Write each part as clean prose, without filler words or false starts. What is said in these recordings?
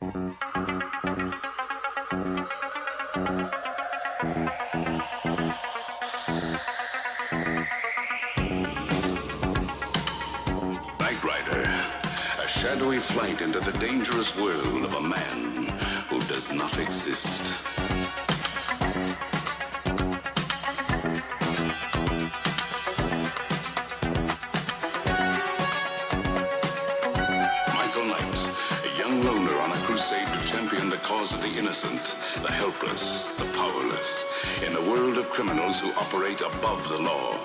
Knight Rider, a shadowy flight into the dangerous world of a man who does not exist. Michael Knight, a young loner on a crusade to champion the cause of the innocent, the helpless, the powerless, in a world of criminals who operate above the law.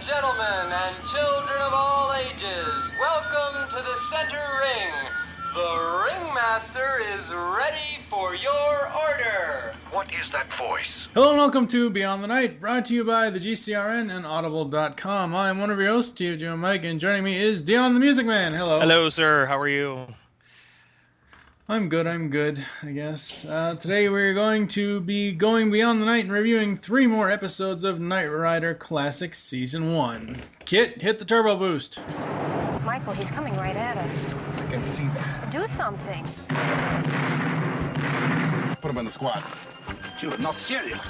Gentlemen and children of all ages, welcome to the center ring. The ringmaster is ready for your order. What is that voice? Hello and welcome to Beyond the Night, brought to you by the GCRN and Audible.com. I am one of your hosts, Steve Joe Mike, and joining me is Dion the Music Man. Hello. Hello, sir. How are you? I'm good, I guess. Today we're going to be going beyond the night and reviewing 3 more episodes of Knight Rider Classic Season 1. Kit, hit the turbo boost. Michael, he's coming right at us. I can see that. Do something. Put him in the squad. You're not serious.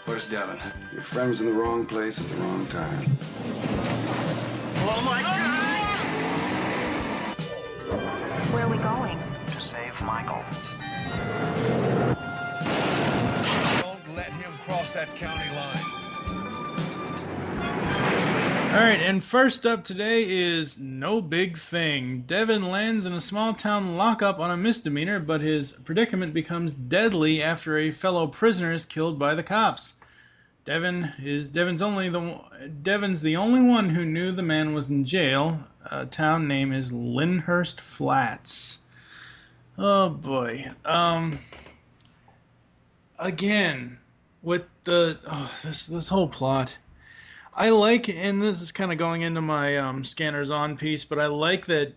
Where's Devin? Your friend was in the wrong place at the wrong time. Oh my God! Where are we going? To save Michael. Don't let him cross that county line. Alright, and first up today is no big thing. Devin lands in a small town lockup on a misdemeanor, but his predicament becomes deadly after a fellow prisoner is killed by the cops. Devin's the only one who knew the man was in jail. Town name is Lyndhurst Flats. Oh boy. Again, with this whole plot. I like, and this is kind of going into my Scanners On piece, but I like that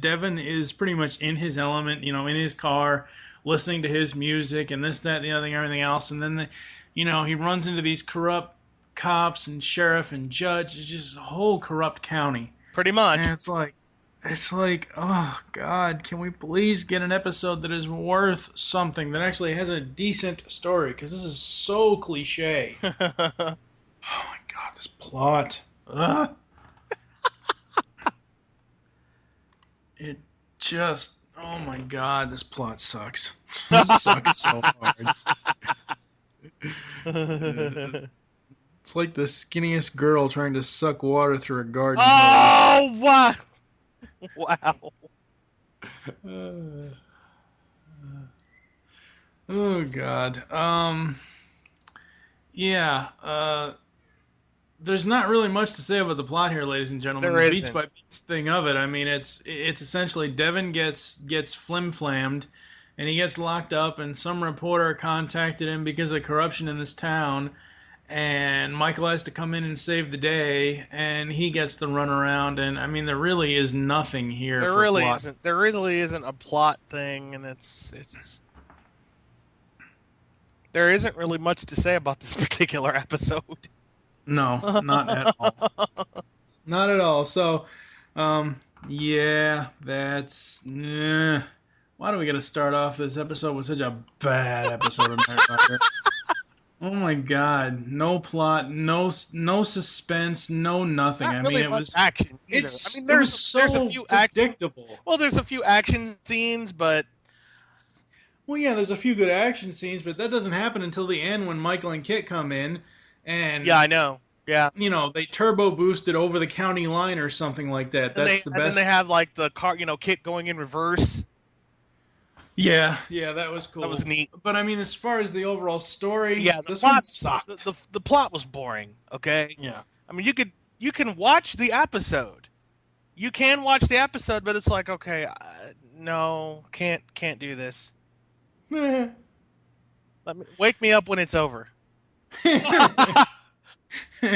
Devin is pretty much in his element, in his car, listening to his music and this, that, the other thing, everything else, and then he runs into these corrupt cops and sheriff and judge. It's just a whole corrupt county. Pretty much. And it's like, oh God, can we please get an episode that is worth something, that actually has a decent story? Because this is so cliche. Oh my God, this plot. It just, oh my God, this plot sucks. This sucks so hard. It's like the skinniest girl trying to suck water through a garden hose. Oh, wow. Wow. Oh, God. There's not really much to say about the plot here, ladies and gentlemen. There the isn't. beats by beats thing of it. I mean, it's essentially Devin gets flim-flammed, and he gets locked up, and some reporter contacted him because of corruption in this town, and Michael has to come in and save the day, and he gets the runaround, and I mean, there really is nothing here. There really isn't. There really isn't a plot thing, and it's just, there isn't really much to say about this particular episode. No, not at all. Not at all. So, that's... Why do we got to start off this episode with such a bad episode of Knight Rider? Oh my God! No plot, no suspense, no nothing. Not I really mean, it much was action. Either. It's I mean, it was so there's a few predictable. Well, there's a few action scenes, but Well, yeah, there's a few good action scenes, but that doesn't happen until the end when Michael and Kit come in, and yeah, I know. Yeah, they turbo boosted over the county line or something like that. That's the best. And then they have like the car, Kit going in reverse. Yeah, that was cool. That was neat. But I mean, as far as the overall story, Yeah, this one sucked. The plot was boring. Okay. Yeah. I mean, you can watch the episode. You can watch the episode, but it's like, okay, no, can't do this. Wake me up when it's over.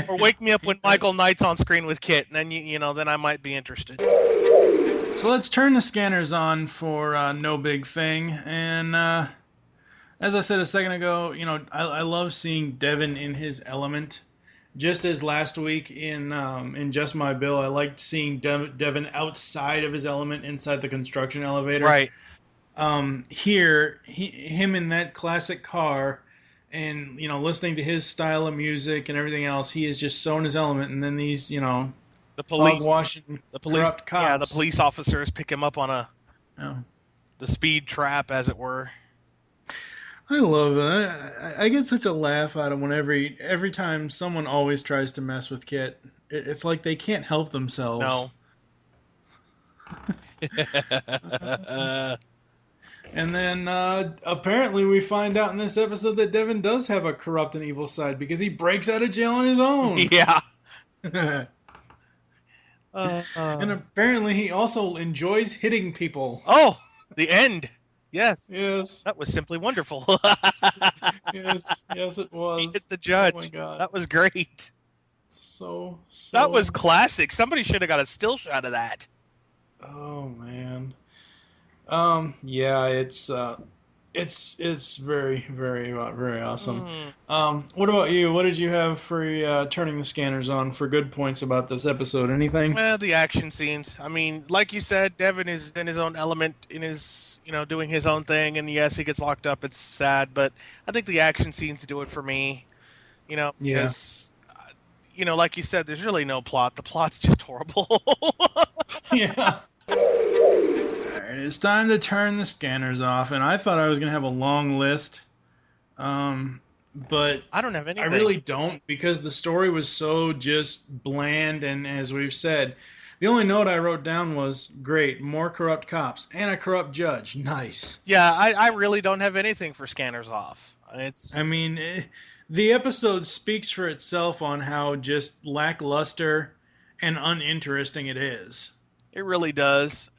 Or wake me up when Michael Knight's on screen with K.I.T.T, and then then I might be interested. So let's turn the scanners on for No Big Thing, and as I said a second ago, I love seeing Devin in his element. Just as last week in Just My Bill, I liked seeing Devin outside of his element inside the construction elevator. Right. Here, him in that classic car, and listening to his style of music and everything else, he is just so in his element. And then these, the police, corrupt cops. Yeah, the police officers pick him up on the speed trap, as it were. I love it. I get such a laugh out of when every time someone always tries to mess with Kit. It's like they can't help themselves. No. And then apparently we find out in this episode that Devin does have a corrupt and evil side because he breaks out of jail on his own. Yeah. And apparently he also enjoys hitting people. Oh, the end. Yes. Yes. That was simply wonderful. Yes, it was. He hit the judge. Oh my God. That was great. So that was classic. Somebody should have got a still shot of that. Oh man. Yeah, it's very, very, very awesome. What about you? What did you have for turning the scanners on for good points about this episode? Anything? Well, the action scenes. I mean, like you said, Devin is in his own element, in his, doing his own thing, and yes, he gets locked up. It's sad, but I think the action scenes do it for me. Because, like you said, there's really no plot. The plot's just horrible. Yeah. Alright, it's time to turn the scanners off, and I thought I was going to have a long list, but I don't have anything. I really don't, because the story was so just bland, and as we've said, the only note I wrote down was, great, more corrupt cops, and a corrupt judge, nice. Yeah, I really don't have anything for scanners off. The episode speaks for itself on how just lackluster and uninteresting it is. It really does.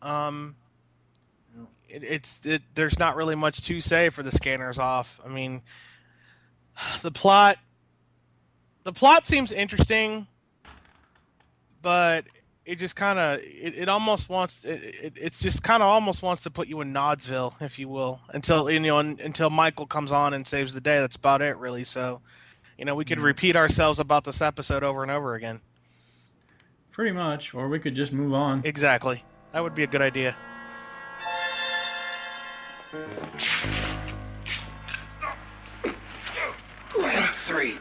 There's not really much to say for the scanners off. I mean, the plot seems interesting, but it just kind of it's just kind of almost wants to put you in Nodsville, if you will, until Michael comes on and saves the day. That's about it, really. So, we could repeat ourselves about this episode over and over again. Pretty much, or we could just move on. Exactly. That would be a good idea. Three.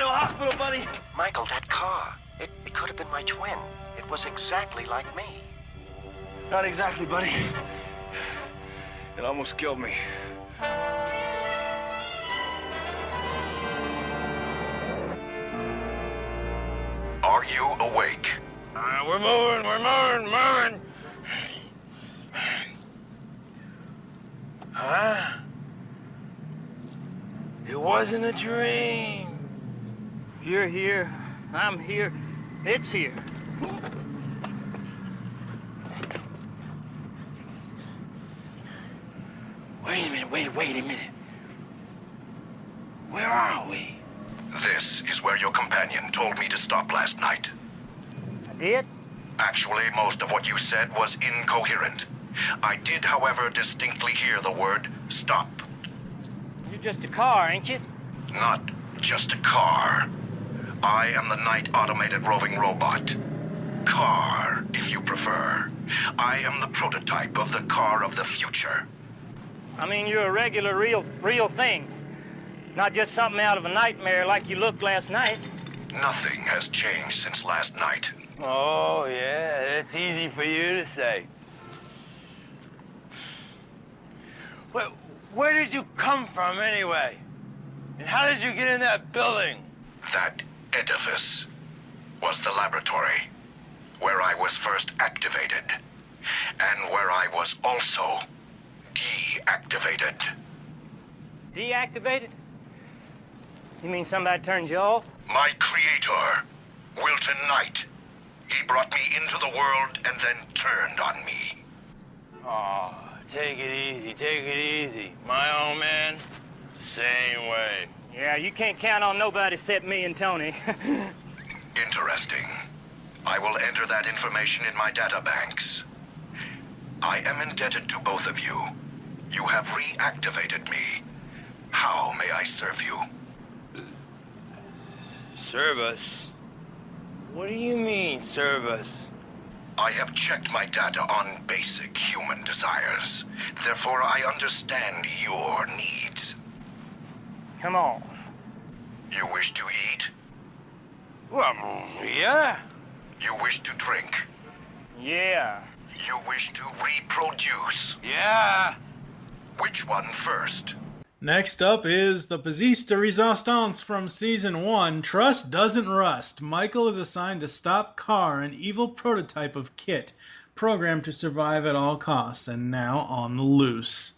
Hospital, buddy. Michael, that car. It could have been my twin. It was exactly like me. Not exactly, buddy. It almost killed me. Are you awake? We're moving. Huh? It wasn't a dream. You're here. I'm here. It's here. Wait a minute. Where are we? This is where your companion told me to stop last night. I did? Actually, most of what you said was incoherent. I did, however, distinctly hear the word stop. You're just a car, ain't you? Not just a car. I am the night automated roving robot. Car, if you prefer. I am the prototype of the car of the future. I mean, you're a regular, real thing. Not just something out of a nightmare like you looked last night. Nothing has changed since last night. Oh, yeah, that's easy for you to say. But where did you come from, anyway? And how did you get in that building? That edifice was the laboratory where I was first activated, and where I was also deactivated. Deactivated? You mean somebody turned you off? My creator, Wilton Knight. He brought me into the world and then turned on me. Oh, take it easy, take it easy. My old man, same way. Yeah, you can't count on nobody except me and Tony. Interesting. I will enter that information in my data banks. I am indebted to both of you. You have reactivated me. How may I serve you? Serve us? What do you mean, serve us? I have checked my data on basic human desires. Therefore, I understand your needs. Come on. You wish to eat? Well, yeah. You wish to drink? Yeah. You wish to reproduce? Yeah. Which one first? Next up is the pièce de résistance from Season 1, Trust Doesn't Rust. Michael is assigned to stop K.A.R.R, an evil prototype of K.I.T.T, programmed to survive at all costs, and now on the loose.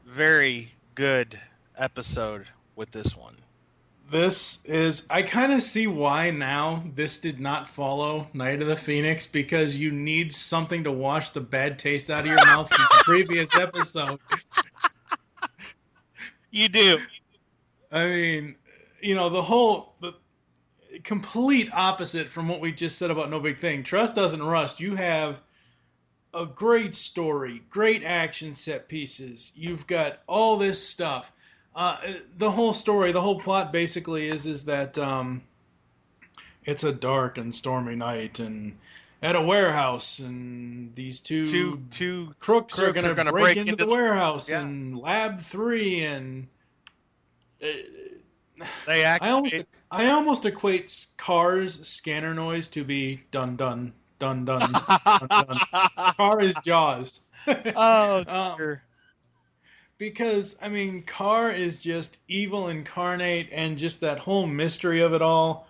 Very good episode with this one. This is... I kind of see why now this did not follow Night of the Phoenix, because you need something to wash the bad taste out of your mouth from the previous episode. You do. I mean, you know, the complete opposite from what we just said about No Big Thing. Trust Doesn't Rust. You have a great story, great action set pieces. You've got all this stuff. The whole story, the whole plot basically is that it's a dark and stormy night, and at a warehouse, and these two crooks are going to break into the warehouse, yeah. and Lab 3, and I almost equate K.A.R.R's scanner noise to be dun dun dun dun dun dun. K.A.R.R is Jaws. Oh, because I mean, K.A.R.R is just evil incarnate, and just that whole mystery of it all,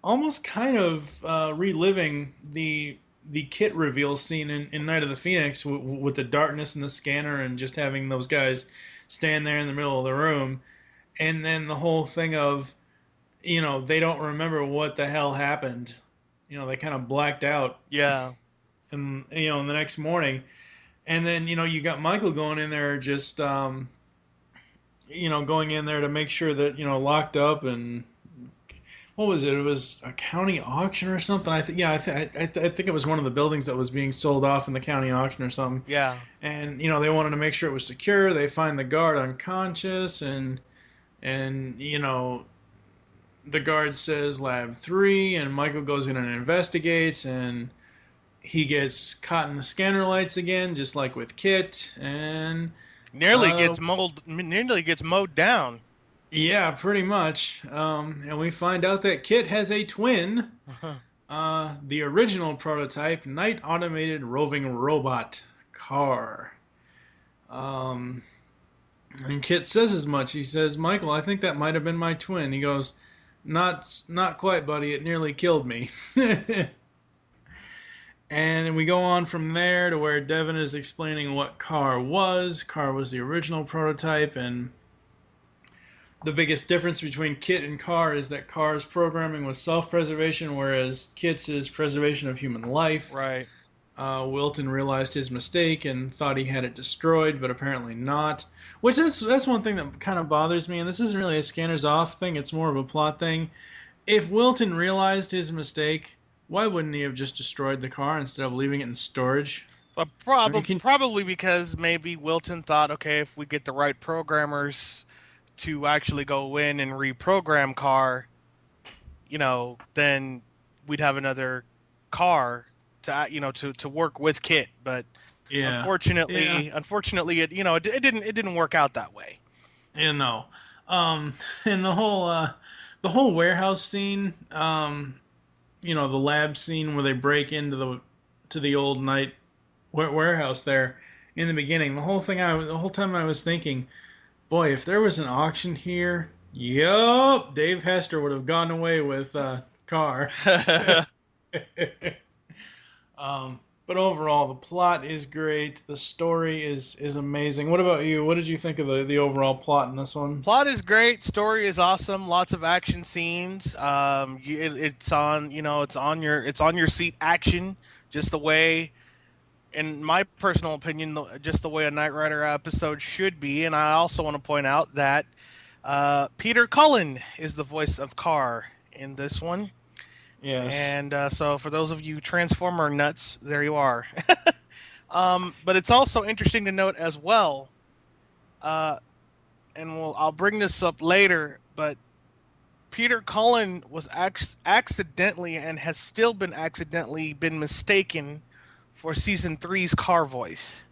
almost reliving the K.I.T.T reveal scene in Night of the Phoenix with the darkness and the scanner, and just having those guys stand there in the middle of the room. And then the whole thing of, you know, they don't remember what the hell happened. You know, they kind of blacked out. Yeah. And, you know, in the next morning. And then, you know, you got Michael going in there just, you know, going in there to make sure that, you know, locked up, and what was it? It was a county auction or something. I think it was one of the buildings that was being sold off in the county auction or something. Yeah. And, you know, they wanted to make sure it was secure. They find the guard unconscious, and you know, the guard says Lab 3, and Michael goes in and investigates, and he gets caught in the scanner lights again, just like with K.I.T.T, and nearly gets mowed down. Yeah, pretty much. And we find out that K.I.T.T has a twin, the original prototype, Night Automated Roving Robot, K.A.R.R. And K.I.T.T says as much. He says, "Michael, I think that might have been my twin." He goes, Not quite, buddy. It nearly killed me." And we go on from there to where Devin is explaining what K.A.R.R was. K.A.R.R was the original prototype, and the biggest difference between K.I.T.T and K.A.R.R is that K.A.R.R's programming was self-preservation, whereas K.I.T.'s is preservation of human life. Right. Wilton realized his mistake and thought he had it destroyed, but apparently not. Which that's one thing that kind of bothers me, and this isn't really a scanners off thing, it's more of a plot thing. If Wilton realized his mistake, why wouldn't he have just destroyed the car instead of leaving it in storage? But probably because maybe Wilton thought, okay, if we get the right programmers to actually go in and reprogram K.A.R.R, you know, then we'd have another K.A.R.R to work with K.I.T.T. But yeah, unfortunately, it didn't work out that way. You know, and the whole warehouse scene, the lab scene where they break into the old night warehouse there in the beginning. The whole time I was thinking, boy, if there was an auction here, yup, Dave Hester would have gotten away with Car. But overall, the plot is great. The story is amazing. What about you? What did you think of the overall plot in this one? Plot is great. Story is awesome. Lots of action scenes. It's on your seat action, just the way, in my personal opinion, just the way a Knight Rider episode should be. And I also want to point out that Peter Cullen is the voice of K.A.R.R in this one. Yes. And so for those of you Transformer nuts, there you are. But it's also interesting to note as well, and I'll bring this up later, but Peter Cullen was accidentally and has still been mistaken for Season 3's K.A.R.R voice.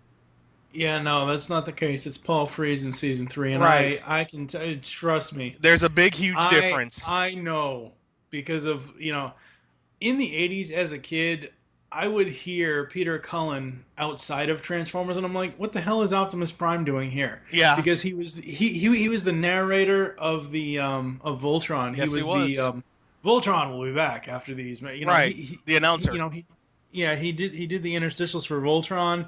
Yeah, no, that's not the case. It's Paul Frees in Season 3, and right. I can trust me. There's a big, huge difference. I know, because of, in the 80s as a kid, I would hear Peter Cullen outside of Transformers, and I'm like, what the hell is Optimus Prime doing here? Yeah. Because he was the narrator of the of Voltron. Yes, he was the Voltron will be back after these. Right. The announcer. He did the interstitials for Voltron.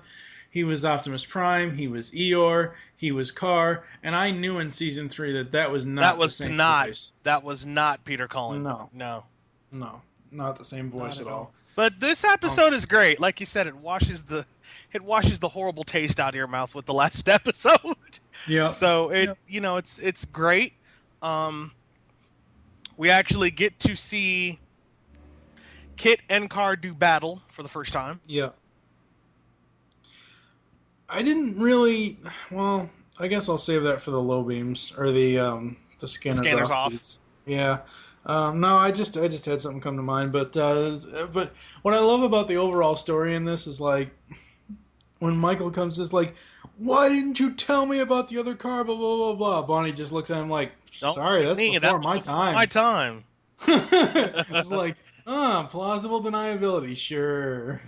He was Optimus Prime. He was Eeyore. He was K.A.R.R. And I knew in Season 3 that was not the same voice. That was not Peter Cullen. No. Not the same voice at all. But this episode is great. Like you said, it washes the horrible taste out of your mouth with the last episode. Yeah. So it's great. We actually get to see K.I.T.T and K.A.R.R do battle for the first time. Yeah. I didn't really. Well, I guess I'll save that for the low beams or the scanners off. Yeah. No, I just had something come to mind, but what I love about the overall story in this is like when Michael comes, is like, why didn't you tell me about the other car? Blah blah blah blah. Bonnie just looks at him like, sorry, that's before my time. My time. It's like, plausible deniability, sure.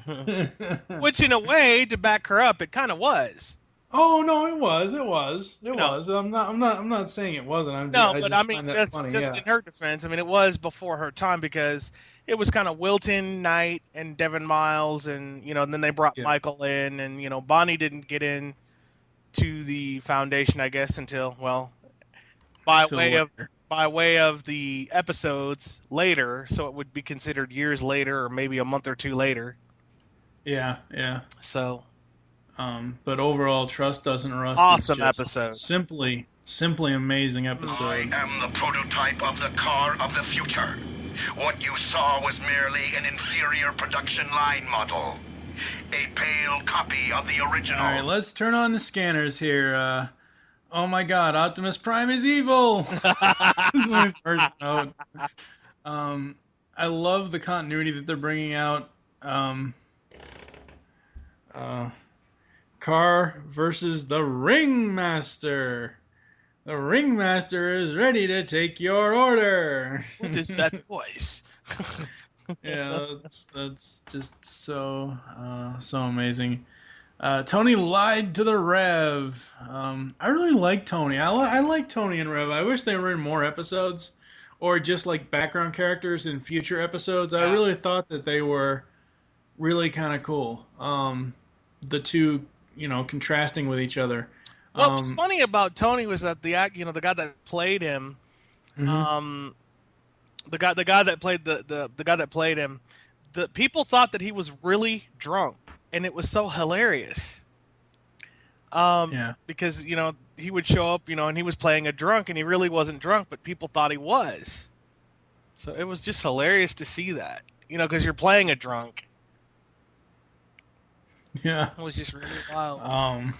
Which, in a way, to back her up, it kind of was. Oh no, it was. I'm not saying it wasn't. Just in her defense, I mean, it was before her time because it was kind of Wilton, Knight, and Devin Miles, and and then they brought Michael in, and Bonnie didn't get in to the Foundation, I guess, until by way of the episodes later, so it would be considered years later, or maybe a month or two later. Yeah. So. But overall, Trust Doesn't Rust. Awesome episode. Simply amazing episode. I am the prototype of the car of the future. What you saw was merely an inferior production line model. A pale copy of the original. All right, let's turn on the scanners here. Oh my God, Optimus Prime is evil! This is my first note. I love the continuity that they're bringing out. K.A.R.R versus the Ringmaster. The Ringmaster is ready to take your order. What is that voice? Yeah, that's just so amazing. Tony lied to the Rev. I really like Tony. I like Tony and Rev. I wish they were in more episodes, or just like background characters in future episodes. I really thought that they were really kind of cool. The two, contrasting with each other. What was funny about Tony was that the guy that played him, mm-hmm. the guy that played the guy that played him, the people thought that he was really drunk, and it was so hilarious. Because he would show up, and he was playing a drunk, and he really wasn't drunk, but people thought he was. So it was just hilarious to see that, because you're playing a drunk. Yeah, it was just really wild.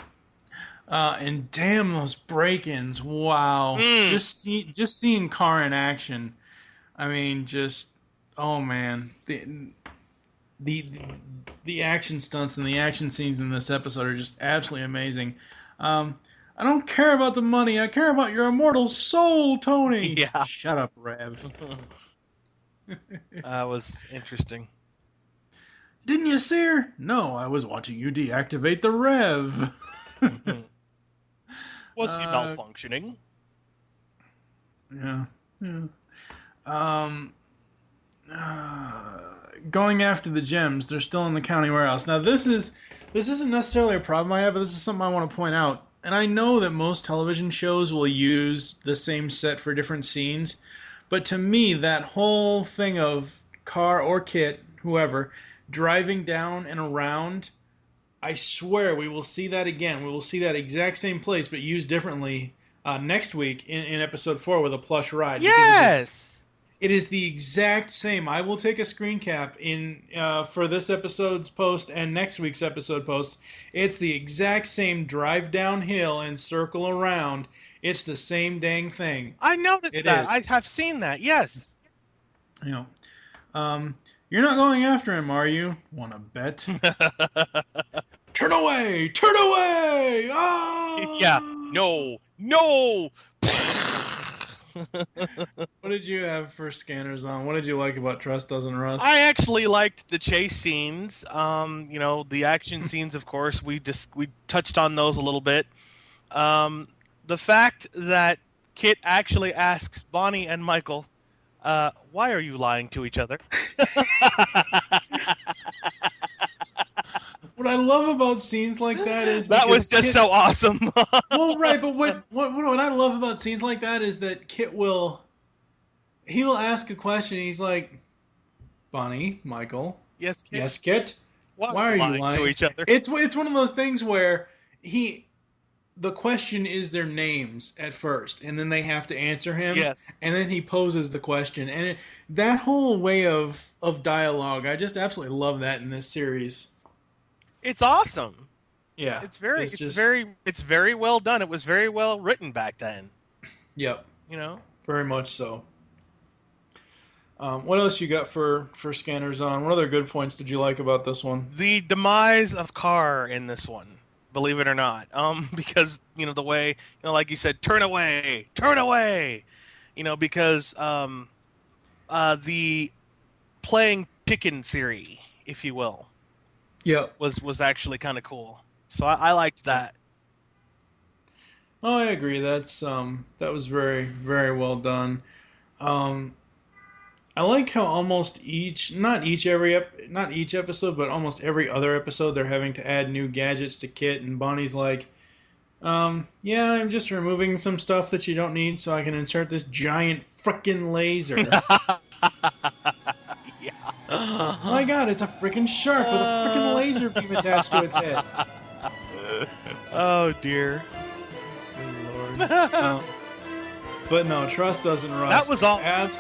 And damn those break-ins! Wow, just seeing K.A.R.R in action. I mean, oh man, the action stunts and the action scenes in this episode are just absolutely amazing. I don't care about the money. I care about your immortal soul, Tony. Yeah. Shut up, Rev. That was interesting. Didn't you see her? No, I was watching you deactivate the rev. Was he malfunctioning? Yeah. Going after the gems, they're still in the county warehouse. Now this isn't necessarily a problem I have, but this is something I want to point out. And I know that most television shows will use the same set for different scenes, but to me, that whole thing of K.A.R.R or K.I.T.T, whoever, driving down and around, I swear we will see that again. We will see that exact same place, but used differently next week in episode 4 with a plush ride. Yes! It is the exact same. I will take a screen cap for this episode's post and next week's episode post. It's the exact same drive downhill and circle around. It's the same dang thing. I noticed that. I have seen that. Yes. You know, you're not going after him, are you? Wanna bet? Turn away! Turn away! Oh! Yeah. No. What did you have for scanners on? What did you like about Trust Doesn't Rust? I actually liked the chase scenes. The action scenes, of course, we touched on those a little bit. The fact that Kit actually asks Bonnie and Michael, why are you lying to each other? What I love about scenes like that is that was just so awesome. Well, right, but what I love about scenes like that is that Kit will ask a question. And he's like, Bonnie, Michael, yes, Kit. Yes, Kit. Why are you lying to each other? It's one of those things where the question is their names at first, and then they have to answer him. Yes. And then he poses the question, and that whole way of dialogue, I just absolutely love that in this series. It's awesome. Yeah, it's very well done. It was very well written back then. Yep. Very much so. What else you got for scanners on? What other good points did you like about this one? The demise of K.A.R.R in this one, believe it or not. Because the way like you said, turn away, because the playing chicken theory, if you will. Yeah, was actually kind of cool. So I liked that. Oh, I agree. That was very, very well done. I like how almost not each episode, but almost every other episode, they're having to add new gadgets to Kit, and Bonnie's like, yeah, I'm just removing some stuff that you don't need so I can insert this giant frickin' laser. Yeah. Oh my god, it's a frickin' shark with a frickin' laser beam attached to its head. Oh dear. Good Lord. But no, Trust Doesn't Rust. That was awesome.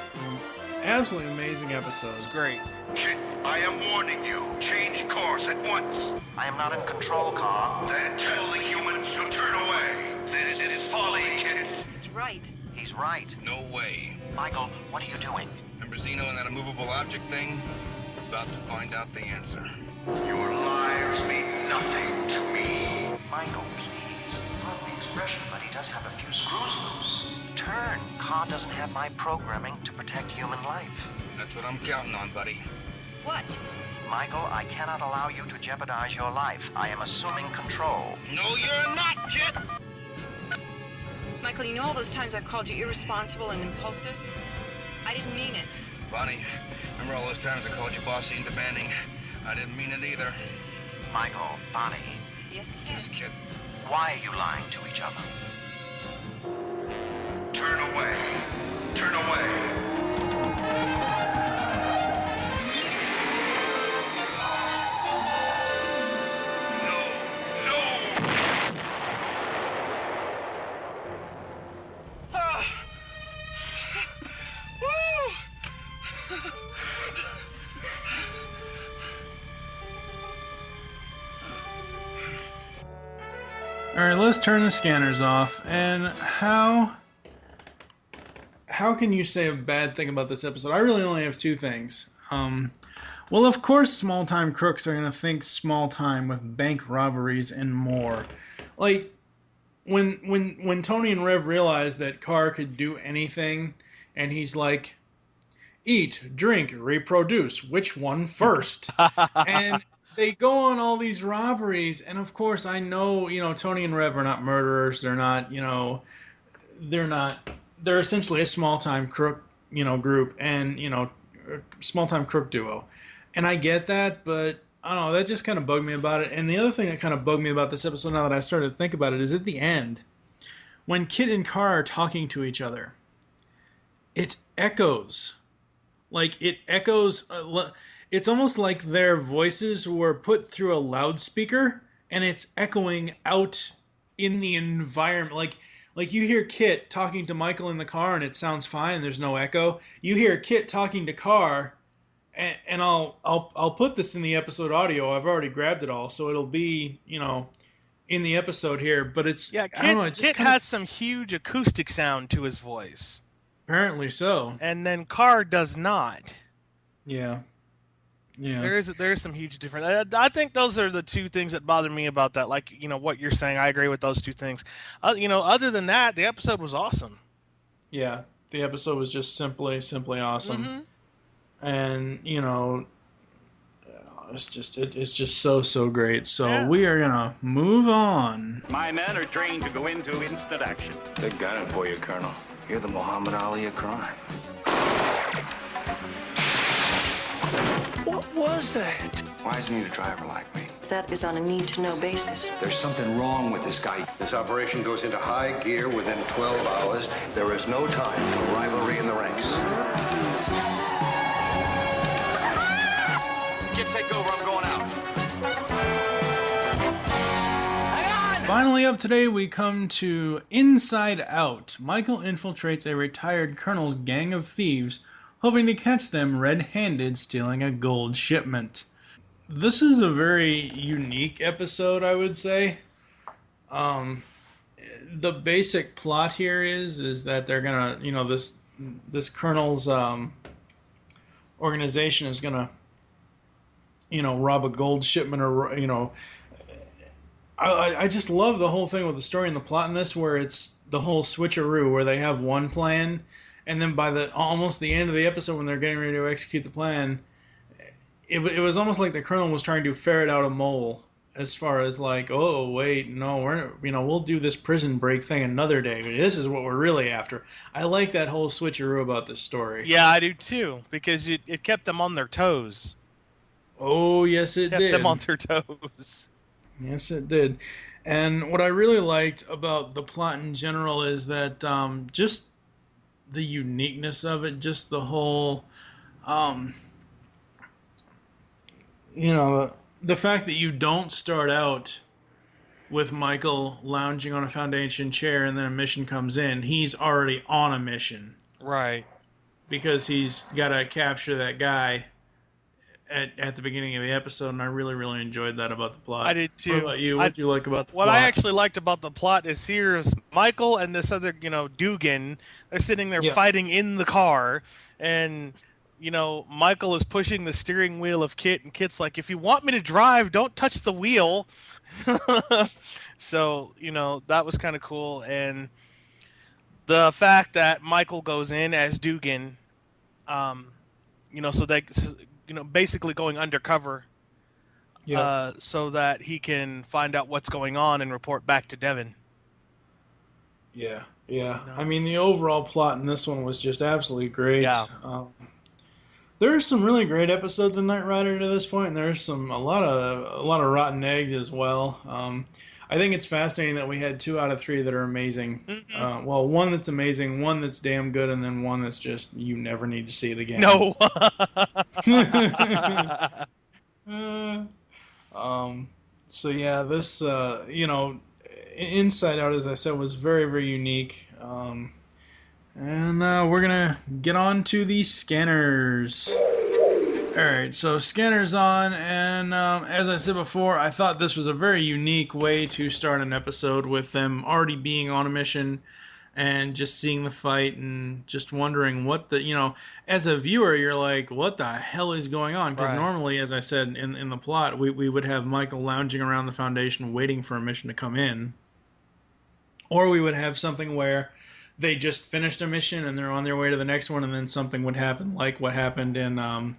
Absolutely amazing episode. It was great. Kit, I am warning you. Change course at once. I am not in control, K.A.R.R. Then tell the humans to turn away. This is folly, Kit. He's right. He's right. No way. Michael, what are you doing? Remember Zeno and that immovable object thing? We're about to find out the answer. Your lives mean nothing to me. Michael, please. Love the expression, but he does have a few screws loose. Turn. K.A.R.R doesn't have my programming to protect human life. That's what I'm counting on, buddy. What? Michael, I cannot allow you to jeopardize your life. I am assuming control. No, you're not, Kit! Michael, you know all those times I've called you irresponsible and impulsive? I didn't mean it. Bonnie, remember all those times I called you bossy and demanding? I didn't mean it either. Michael, Bonnie. Yes, Kit. Yes, Kit. Why are you lying to each other? Turn away. Turn away. Alright, let's turn the scanners off. And how can you say a bad thing about this episode? I really only have two things. Well, of course, small-time crooks are going to think small-time with bank robberies and more. Like, when Tony and Rev realize that K.A.R.R could do anything, and he's like, eat, drink, reproduce. Which one first? And they go on all these robberies, and of course, I know, Tony and Rev are not murderers. They're not, they're not. They're essentially a small time crook, group, and small time crook duo. And I get that, but I don't know. That just kind of bugged me about it. And the other thing that kind of bugged me about this episode, now that I started to think about it, is at the end when Kit and K.A.R.R are talking to each other. It echoes. Like, it echoes. It's almost like their voices were put through a loudspeaker and it's echoing out in the environment. Like you hear Kit talking to Michael in the car and it sounds fine. There's no echo. You hear Kit talking to K.A.R.R, and I'll put this in the episode audio. I've already grabbed it all, so it'll be in the episode here. But it's Kit, I don't know. It just Kit has some huge acoustic sound to his voice. Apparently so. And then K.A.R.R does not. Yeah. Yeah. There is some huge difference. I think those are the two things that bother me about that. Like, what you're saying, I agree with those two things. Other than that, the episode was awesome. Yeah, the episode was just simply awesome. And, it's just so great. So we are going to move on. My men are trained to go into instant action. They got it for you, Colonel. You're the Muhammad Ali of crime. What was that? Why does he need a driver like me? That is on a need-to-know basis. There's something wrong with this guy. This operation goes into high gear within 12 hours. There is no time for rivalry in the ranks. Kid, take over. I'm going out. Finally up today, we come to Inside Out. Michael infiltrates a retired colonel's gang of thieves, hoping to catch them red-handed stealing a gold shipment. This is a very unique episode, I would say. The basic plot here is that they're gonna, this colonel's organization is gonna, rob a gold shipment, or I just love the whole thing with the story and the plot in this, where it's the whole switcheroo, where they have one plan, and then by almost the end of the episode, when they're getting ready to execute the plan, it was almost like the colonel was trying to ferret out a mole, as far as like, oh wait, no, we'll do this prison break thing another day. This is what we're really after. I like that whole switcheroo about this story. Yeah, I do too, because it kept them on their toes. Oh yes, it did. Kept them on their toes. Yes, it did. And what I really liked about the plot in general is that just the uniqueness of it, just the whole, the fact that you don't start out with Michael lounging on a Foundation chair and then a mission comes in. He's already on a mission. Right. Because he's got to capture that guy at the beginning of the episode, and I really, really enjoyed that about the plot. I did too. What about you? What did you like about the plot? What I actually liked about the plot is here's Michael and this other, Dugan. They're sitting there fighting in the car, and Michael is pushing the steering wheel of Kit, and Kit's like, if you want me to drive, don't touch the wheel. So, that was kind of cool. And the fact that Michael goes in as Dugan, so they, basically going undercover, so that he can find out what's going on and report back to Devin. Yeah. I mean, the overall plot in this one was just absolutely great. Yeah. There are some really great episodes of Knight Rider to this point, and there's a lot of rotten eggs as well. I think it's fascinating that we had 2 out of 3 that are amazing. Mm-hmm. Well, one that's amazing, one that's damn good, and then one that's just you never need to see it again. No. So yeah, this Inside Out, as I said, was very, very unique. And we're gonna get on to the scanners. Alright, so scanners on, and as I said before, I thought this was a very unique way to start an episode, with them already being on a mission and just seeing the fight and just wondering what as a viewer, you're like, what the hell is going on? Because normally, as I said in the plot, we would have Michael lounging around the Foundation waiting for a mission to come in. Or we would have something where they just finished a mission and they're on their way to the next one, and then something would happen, like what happened in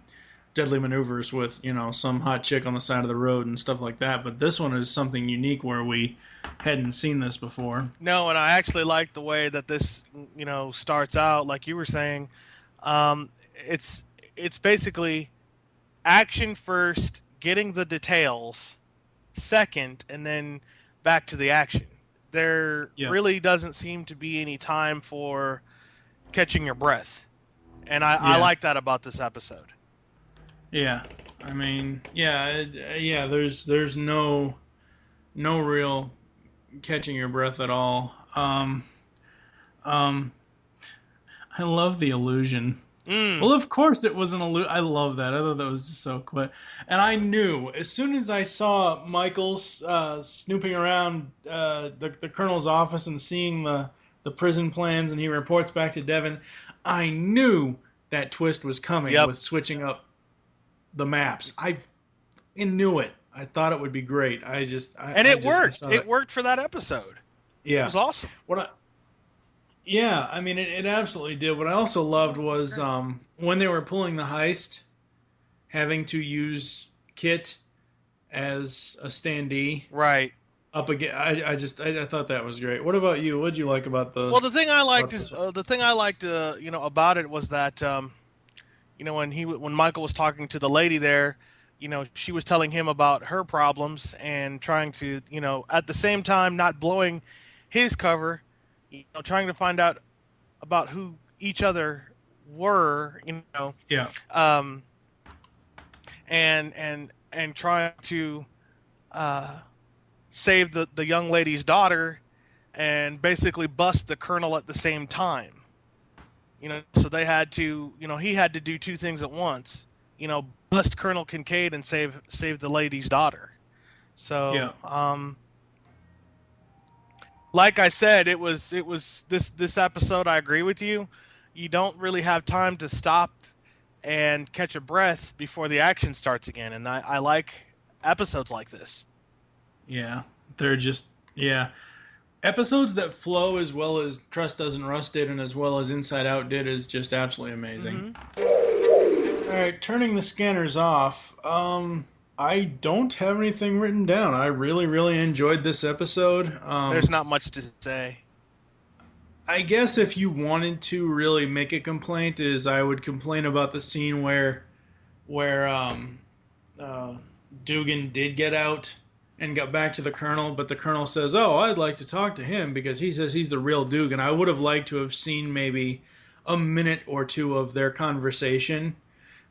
Deadly Maneuvers with, some hot chick on the side of the road and stuff like that. But this one is something unique where we hadn't seen this before. No, and I actually like the way that this, starts out. Like you were saying, it's basically action first, getting the details second, and then back to the action. There really doesn't seem to be any time for catching your breath, and I like that about this episode. Yeah, I mean, there's no real catching your breath at all. I love the illusion. Well, of course it was an illusion. I love that. I thought that was just so quick. And I knew, as soon as I saw Michael snooping around the colonel's office and seeing the prison plans, and he reports back to Devin, I knew that twist was coming with switching up the maps. I knew it. I thought it would be great. It worked. It worked for that episode. Yeah. It was awesome. I mean, it absolutely did. What I also loved was when they were pulling the heist, having to use K.I.T.T as a standee. Right. Up again. I thought that was great. What about you? What did you like about the? Well, the thing I liked about it was that when Michael was talking to the lady there, she was telling him about her problems and trying to, at the same time not blowing his cover, trying to find out about who each other were, Yeah. And trying to save the young lady's daughter and basically bust the colonel at the same time. So they had to, he had to do two things at once. Bust Colonel Kincaid and save the lady's daughter. So, like I said, it was this episode. I agree with you. You don't really have time to stop and catch a breath before the action starts again, and I like episodes like this. Yeah, they're just episodes that flow as well as Trust Doesn't Rust did, and as well as Inside Out did, is just absolutely amazing. Mm-hmm. All right, turning the scanners off. I don't have anything written down. I really, really enjoyed this episode. There's not much to say. I guess if you wanted to really make a complaint, is I would complain about the scene where Dugan did get out and got back to the colonel, but the colonel says, "Oh, I'd like to talk to him because he says he's the real Dugan." I would have liked to have seen maybe a minute or two of their conversation,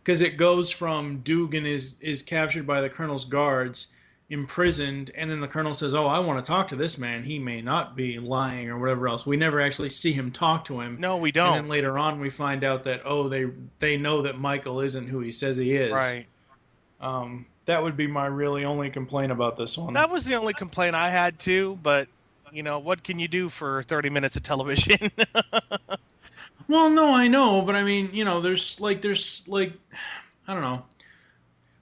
because it goes from Dugan is captured by the colonel's guards, imprisoned, and then the colonel says, "Oh, I want to talk to this man. He may not be lying," or whatever else. We never actually see him talk to him. No, we don't. And then later on we find out that, they know that Michael isn't who he says he is. Right. That would be my really only complaint about this one. That was the only complaint I had too, but what can you do for 30 minutes of television? Well, no, I know, but I mean, there's I don't know.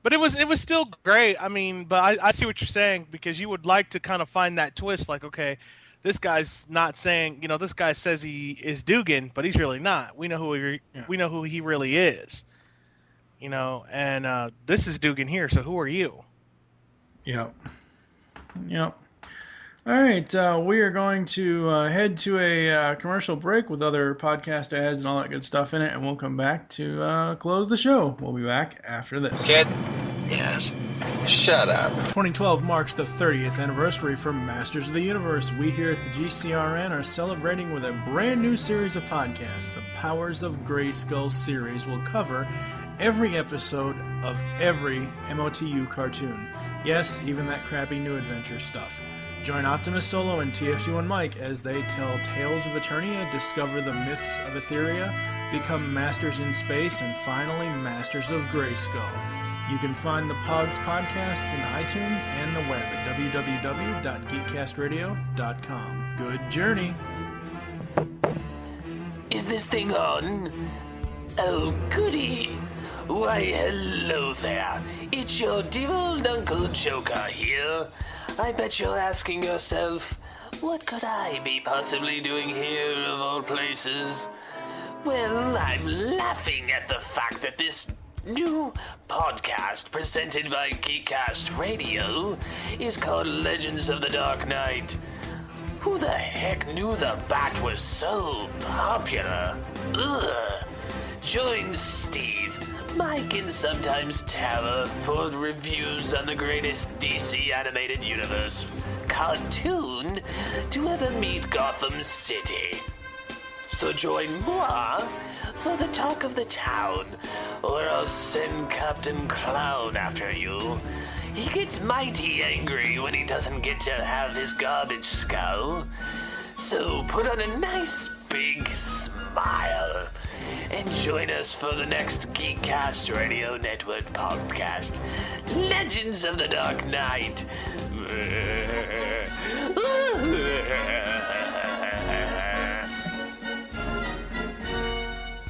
But it was still great. I mean, but I see what you're saying, because you would like to kind of find that twist, like, okay, this guy's not saying, this guy says he is Dugan, but he's really not. We know who he really is. And this is Dugan here, so who are you? Yep. All right, we are going to head to a commercial break with other podcast ads and all that good stuff in it, and we'll come back to close the show. We'll be back after this. Kid? Yes? Shut up. 2012 marks the 30th anniversary for Masters of the Universe. We here at the GCRN are celebrating with a brand new series of podcasts. The Powers of Grayskull series will cover every episode of every MOTU cartoon. Yes, even that crappy New Adventure stuff. Join Optimus Solo and TFG1 Mike as they tell tales of Eternia, discover the myths of Etheria, become masters in space, and finally masters of Grayskull. You can find the Pogs podcasts in iTunes and the web at www.geekcastradio.com. Good journey! Is this thing on? Oh, goody! Why, hello there. It's your dear old Uncle Joker here. I bet you're asking yourself, What could I be possibly doing here, of all places? Well, I'm laughing at the fact that this new podcast presented by Geekcast Radio is called Legends of the Dark Knight. Who the heck knew the Bat was so popular? Ugh. Join Steve, Mike, and sometimes Tara for reviews on the greatest DC animated universe cartoon to ever meet Gotham City. So join moi for the talk of the town, or I'll send Captain Clown after you. He gets mighty angry when he doesn't get to have his garbage skull. So put on a nice big smile and join us for the next Geekcast Radio Network podcast, Legends of the Dark Knight.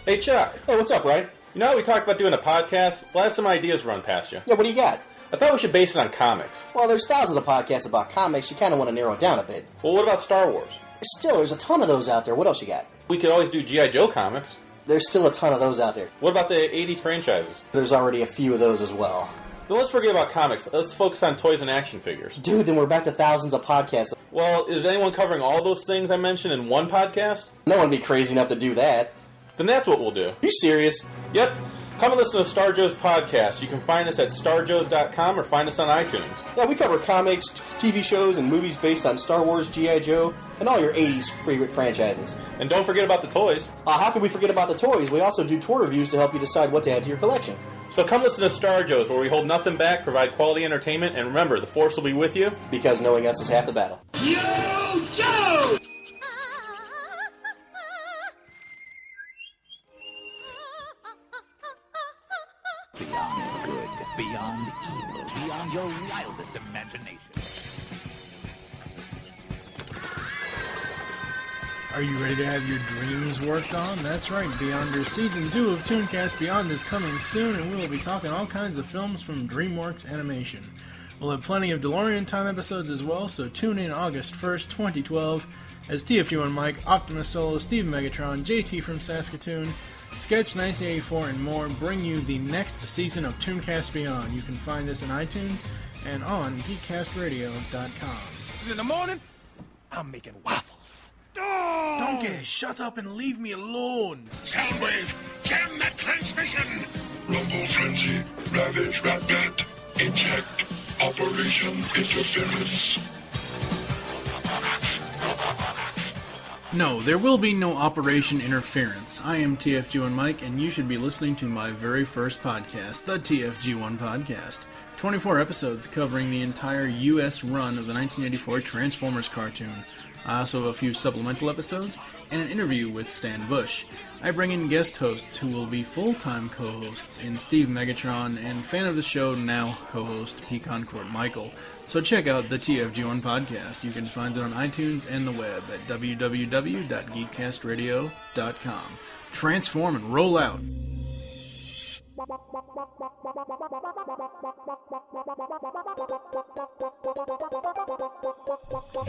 Hey, Chuck. Hey, what's up, Ryan? You know how we talked about doing a podcast? Well, I have some ideas run past you. Yeah, what do you got? I thought we should base it on comics. Well, there's thousands of podcasts about comics. You kind of want to narrow it down a bit. Well, what about Star Wars? Still, there's a ton of those out there. What else you got? We could always do G.I. Joe comics. There's still a ton of those out there. What about the 80s franchises? There's already a few of those as well. Then let's forget about comics. Let's focus on toys and action figures. Dude, then we're back to thousands of podcasts. Well, is anyone covering all those things I mentioned in one podcast? No one would be crazy enough to do that. Then that's what we'll do. You serious? Yep. Come and listen to Star Joe's podcast. You can find us at starjoes.com or find us on iTunes. Yeah, we cover comics, TV shows, and movies based on Star Wars, G.I. Joe, and all your 80s favorite franchises. And don't forget about the toys. How could we forget about the toys? We also do toy reviews to help you decide what to add to your collection. So come listen to Star Joe's, where we hold nothing back, provide quality entertainment, and remember, the Force will be with you. Because knowing us is half the battle. Yo, Joe! Beyond good, beyond evil, beyond your wildest imagination. Are you ready to have your dreams worked on? That's right, Beyonder Season 2 of Tooncast Beyond is coming soon, and we will be talking all kinds of films from DreamWorks Animation. We'll have plenty of DeLorean Time episodes as well, so tune in August 1st, 2012, as TFU and Mike, Optimus Solo, Steve Megatron, JT from Saskatoon, Sketch 1984, and more bring you the next season of Tooncast Beyond. You can find us on iTunes and on geekcastradio.com. In the morning, I'm making waffles. Donkey, shut up and leave me alone. Soundwave, jam that transmission. Rumble frenzy, ravage rat bat, eject, operation interference. No, there will be no Operation Interference. I am TFG1 Mike, and you should be listening to my very first podcast, the TFG1 Podcast. 24 episodes covering the entire U.S. run of the 1984 Transformers cartoon. I also have a few supplemental episodes and an interview with Stan Bush. I bring in guest hosts who will be full-time co-hosts in Steve Megatron and fan of the show now co-host Pecan Court Michael. So check out the TFG1 Podcast. You can find it on iTunes and the web at www.geekcastradio.com. Transform and roll out!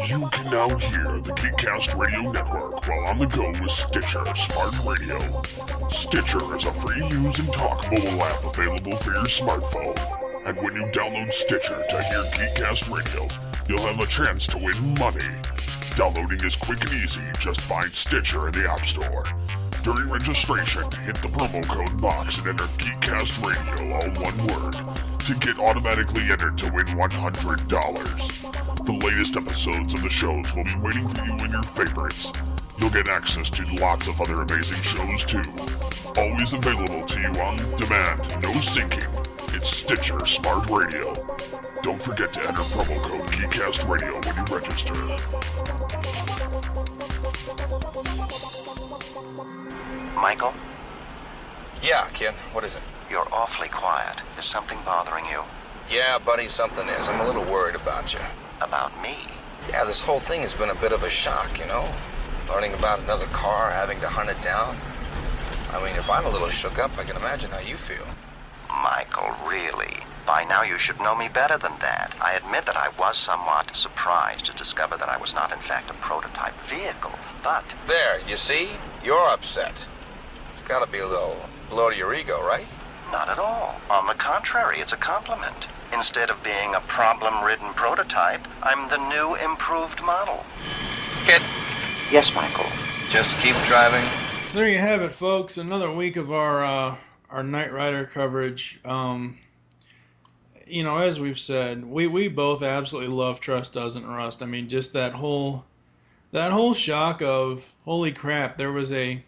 You can now hear the Geekcast Radio Network while on the go with Stitcher Smart Radio. Stitcher is a free use and talk mobile app available for your smartphone. And when you download Stitcher to hear Geekcast Radio, you'll have a chance to win money. Downloading is quick and easy. Just find Stitcher in the App Store. During registration, hit the promo code box and enter Geekcast Radio, all one word, to get automatically entered to win $100. The latest episodes of the shows will be waiting for you in your favorites. You'll get access to lots of other amazing shows too. Always available to you on demand, no syncing. It's Stitcher Smart Radio. Don't forget to enter promo code Geekcast Radio when you register. Michael? Yeah, kid. What is it? You're awfully quiet. Is something bothering you? Yeah, buddy, something is. I'm a little worried about you. About me? Yeah, this whole thing has been a bit of a shock, you know? Learning about another car, having to hunt it down. I mean, if I'm a little shook up, I can imagine how you feel. Michael, really? By now you should know me better than that. I admit that I was somewhat surprised to discover that I was not in fact a prototype vehicle, but... There, you see? You're upset. It's gotta be a little blow to your ego, right? Not at all. On the contrary, it's a compliment. Instead of being a problem-ridden prototype, I'm the new improved model. Kit. Yes, Michael. Just keep driving. So there you have it, folks. Another week of our Knight Rider coverage. You know, as we've said, we both absolutely love Trust Doesn't Rust. I mean, just that whole shock of, holy crap, there was a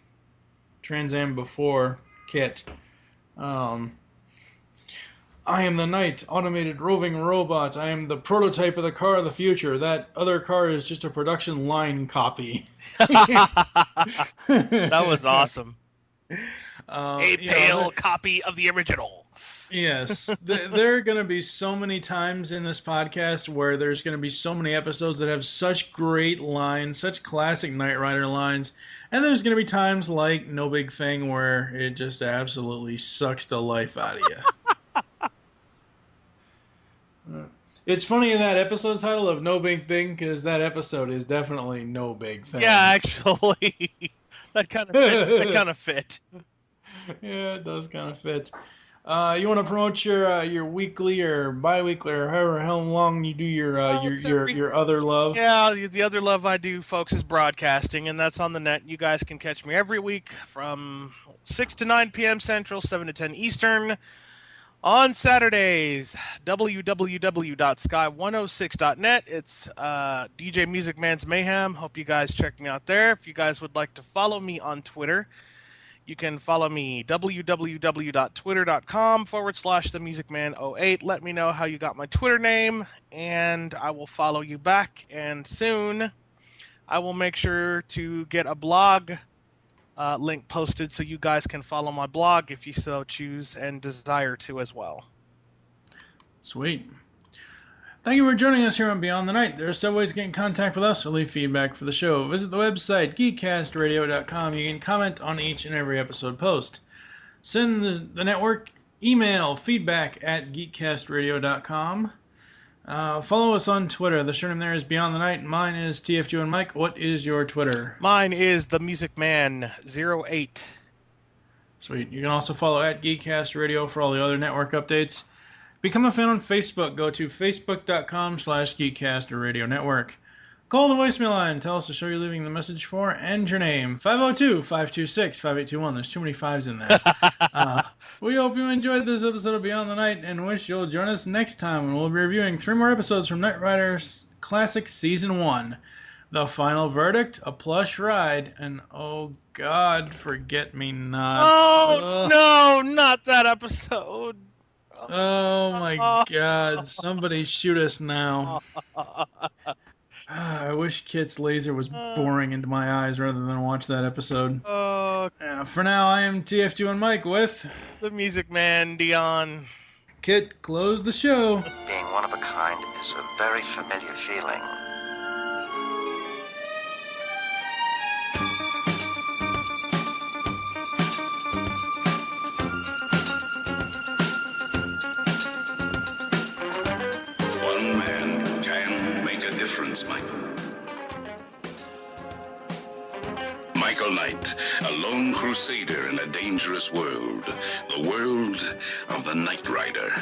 Trans Am before K.I.T.T. I am the Knight, automated roving robot. I am the prototype of the car of the future. That other car is just a production line copy. That was awesome. A pale copy of the original. Yes. There are going to be so many times in this podcast where there's going to be so many episodes that have such great lines, such classic Knight Rider lines. And there's going to be times like No Big Thing where it just absolutely sucks the life out of you. It's funny in that episode title of No Big Thing because that episode is definitely No Big Thing. Yeah, actually, that kind of fit. Yeah, it does kind of fit. You want to promote your weekly or bi-weekly or however how long you do your other love? Yeah, the other love I do, folks, is broadcasting, and that's on the net. You guys can catch me every week from 6 to 9 p.m. Central, 7 to 10 Eastern. On Saturdays, www.sky106.net. It's DJ Music Man's Mayhem. Hope you guys check me out there. If you guys would like to follow me on Twitter, you can follow me www.twitter.com/themusicman08. Let me know how you got my Twitter name, and I will follow you back. And soon, I will make sure to get a blog link posted so you guys can follow my blog if you so choose and desire to as well. Sweet. Thank you for joining us here on Beyond the Night. There are several ways to get in contact with us or leave feedback for the show. Visit the website, geekcastradio.com. You can comment on each and every episode post. Send the network email, feedback@geekcastradio.com. Follow us on Twitter. The show name there is Beyond the Night. Mine is TFG and Mike. What is your Twitter? Mine is TheMusicMan08. Sweet. You can also follow @GeekCastRadio for all the other network updates. Become a fan on Facebook. Go to facebook.com/GeekCastradio Network. Call the voicemail line. Tell us the show you're leaving the message for and your name. 502-526-5821. There's too many fives in that. We hope you enjoyed this episode of Beyond the Night and wish you'll join us next time when we'll be reviewing 3 more episodes from Knight Rider Classic Season 1. The Final Verdict, A Plush Ride, and oh God, Forget Me Not. Oh, no, not that episode. Oh my God, somebody shoot us now. I wish Kit's laser was boring into my eyes rather than watch that episode. For now, I am TF2 and Mike with the Music Man, Dion. Kit, close the show. Being one of a kind is a very familiar feeling. One man can make a difference, Michael. Michael Knight, a lone crusader in a dangerous world. The world of the Knight Rider.